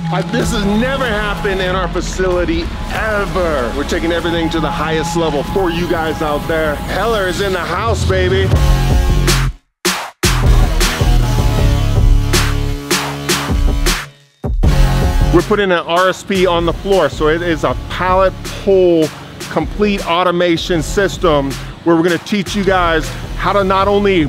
This has never happened in our facility ever. We're taking everything to the highest level for you guys out there. Heller is in the house, baby. We're putting an RSP on the floor, so it is a pallet pull complete automation system where we're going to teach you guys how to not only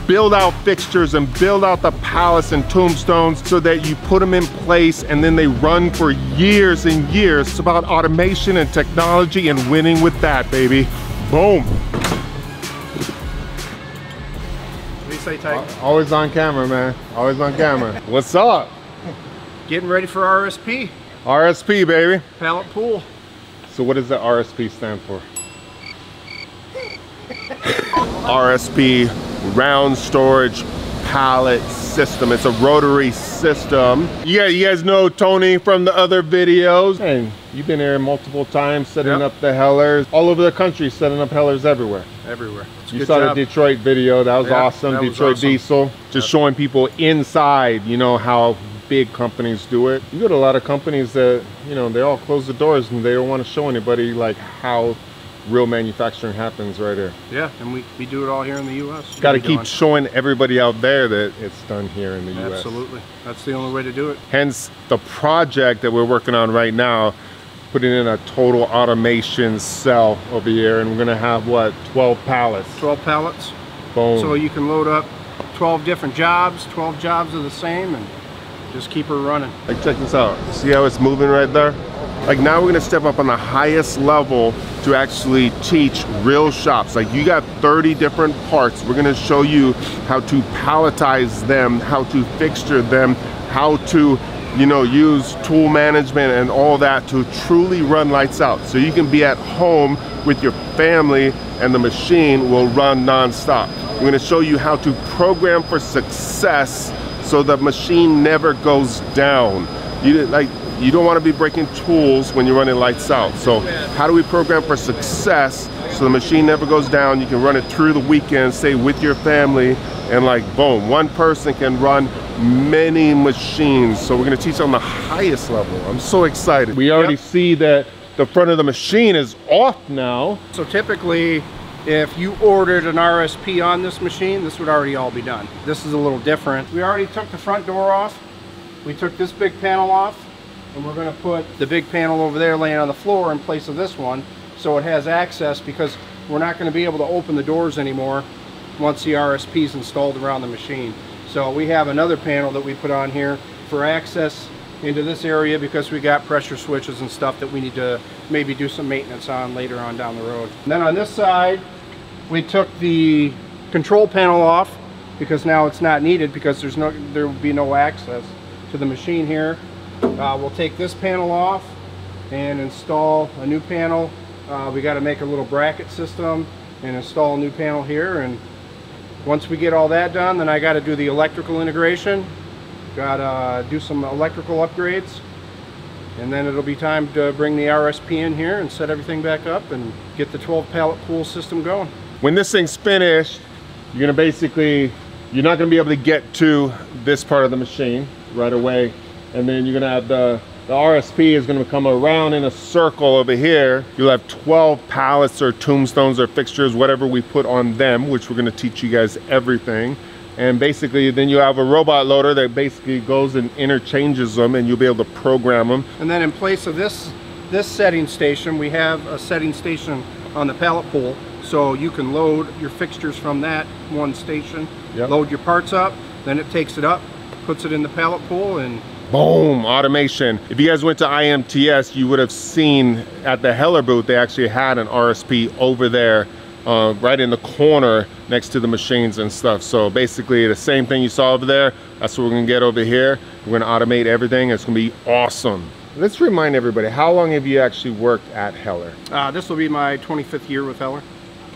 build out fixtures and build out the pallets and tombstones so that you put them in place and then they run for years and years. It's about automation and technology and winning with that, baby. Boom. What do you say, Ty? Always on camera, man. Always on camera. What's up? Getting ready for RSP. RSP, baby. Pallet pool. So what does the RSP stand for? RSP, round storage pallet system. It's a rotary system. Yeah, you guys know Tony from the other videos. And you've been here multiple times setting up the Hellers. All over the country, setting up Hellers everywhere. Everywhere. You saw the Detroit video. That was awesome. Detroit Diesel. Just showing people inside, you know, how big companies do it. You go to a lot of companies that, you know, they all close the doors and they don't want to show anybody like how real manufacturing happens right here. Yeah, and we do it all here in the U.S. Got to keep showing everybody out there that it's done here in the U.S. Absolutely. That's the only way to do it. Hence the project that we're working on right now, putting in a total automation cell over here, and we're going to have, what, 12 pallets? 12 pallets. Boom. So you can load up 12 different jobs, 12 jobs are the same, and just keep her running. Like, check this out. See how it's moving right there? Like, now we're gonna step up on the highest level to actually teach real shops. Like, you got 30 different parts. We're gonna show you how to palletize them, how to fixture them, how to, you know, use tool management and all that to truly run lights out. So you can be at home with your family and the machine will run non-stop. We're gonna show you how to program for success so the machine never goes down. You don't want to be breaking tools when you're running lights out. So how do we program for success so the machine never goes down? You can run it through the weekend, stay with your family, and like, boom, one person can run many machines. So we're going to teach on the highest level. I'm so excited. We already see that the front of the machine is off now. So typically, if you ordered an RSP on this machine, this would already all be done. This is a little different. We already took the front door off. We took this big panel off. And we're going to put the big panel over there laying on the floor in place of this one, so it has access, because we're not going to be able to open the doors anymore once the RSP is installed around the machine. So we have another panel that we put on here for access into this area, because we got pressure switches and stuff that we need to maybe do some maintenance on later on down the road. And then on this side, we took the control panel off because now it's not needed, because there will be no access to the machine here. We'll take this panel off and install a new panel. We got to make a little bracket system and install a new panel here, and once we get all that done, then I got to do the electrical integration, got to do some electrical upgrades, and then it'll be time to bring the RSP in here and set everything back up and get the 12 pallet pool system going. When this thing's finished, you're not going to be able to get to this part of the machine right away. And then you're gonna have the RSP is gonna come around in a circle over here. You'll have 12 pallets or tombstones or fixtures, whatever we put on them, which we're gonna teach you guys everything. And basically then you have a robot loader that basically goes and interchanges them, and you'll be able to program them. And then in place of this setting station, we have a setting station on the pallet pool. So you can load your fixtures from that one station, load your parts up, then it takes it up, puts it in the pallet pool, and boom, automation. If you guys went to IMTS, you would have seen at the Heller booth, they actually had an RSP over there, right in the corner next to the machines and stuff. So basically the same thing you saw over there, that's what we're gonna get over here. We're gonna automate everything. It's gonna be awesome. Let's remind everybody, how long have you actually worked at Heller? This will be my 25th year with Heller.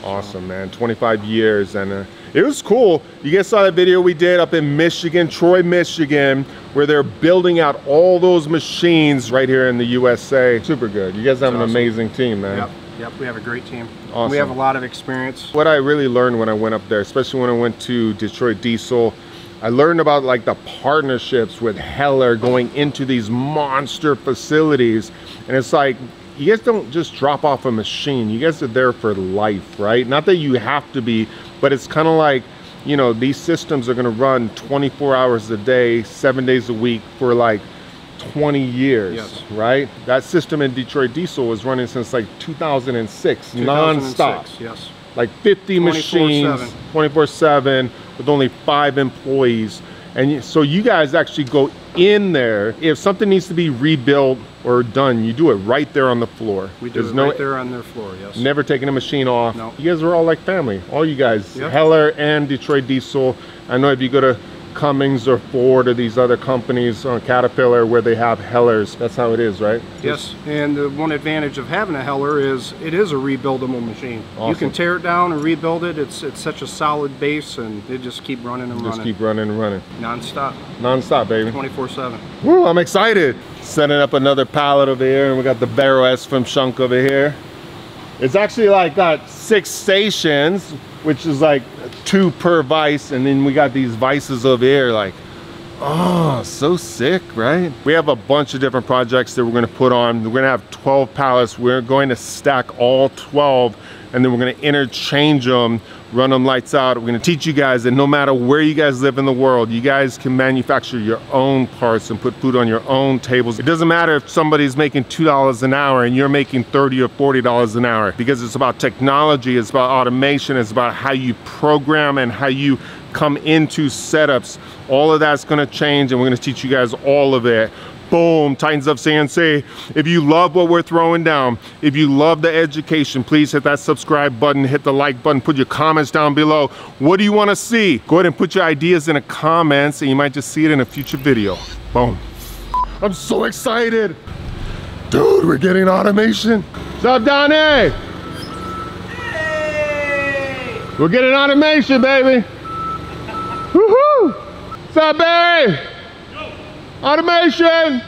Awesome, man, 25 years, and it was cool. You guys saw that video we did up in Michigan, Troy, Michigan, where they're building out all those machines right here in the USA. Super good. You guys have an amazing team, man. Yep, we have a great team. Awesome. We have a lot of experience. What I really learned when I went up there, especially when I went to Detroit Diesel, I learned about like the partnerships with Heller going into these monster facilities. And it's like, you guys don't just drop off a machine. You guys are there for life, right? Not that you have to be, but it's kind of like, you know, these systems are gonna run 24 hours a day, 7 days a week for like 20 years, yes. Right? That system in Detroit Diesel was running since like 2006, non-stop. Yes. Like 50 machines, 24/7, with only 5 employees. And so you guys actually go in there. If something needs to be rebuilt or done, you do it right there on the floor. We do it right there on their floor, yes. Never taking a machine off. No. You guys are all like family, all you guys. Yep. Heller and Detroit Diesel. I know if you go to Cummins or Ford or these other companies on Caterpillar where they have Hellers, that's how it is, right? Yes, and the one advantage of having a Heller is it is a rebuildable machine. Awesome. You can tear it down and rebuild it. It's such a solid base, and they just keep running and running. Just keep running and running. Non-stop. Non-stop, baby. 24/7. Woo, I'm excited. Setting up another pallet over here, and we got the Barrow S from Shunk over here. It's actually like got 6 stations, which is like 2 per vise, and then we got these vices over here, like, oh, so sick, right? We have a bunch of different projects that we're gonna put on. We're gonna have 12 pallets. We're going to stack all 12, and then we're gonna interchange them, run them lights out. We're gonna teach you guys that no matter where you guys live in the world, you guys can manufacture your own parts and put food on your own tables. It doesn't matter if somebody's making $2 an hour and you're making $30 or $40 an hour, because it's about technology, it's about automation, it's about how you program and how you come into setups. All of that's gonna change, and we're gonna teach you guys all of it. Boom, Titans of CNC. If you love what we're throwing down, if you love the education, please hit that subscribe button, hit the like button, put your comments down below. What do you want to see? Go ahead and put your ideas in the comments, and you might just see it in a future video. Boom. I'm so excited. Dude, we're getting automation. What's up, Donnie? Hey! We're getting automation, baby. Woohoo! What's up, Barry? Automation!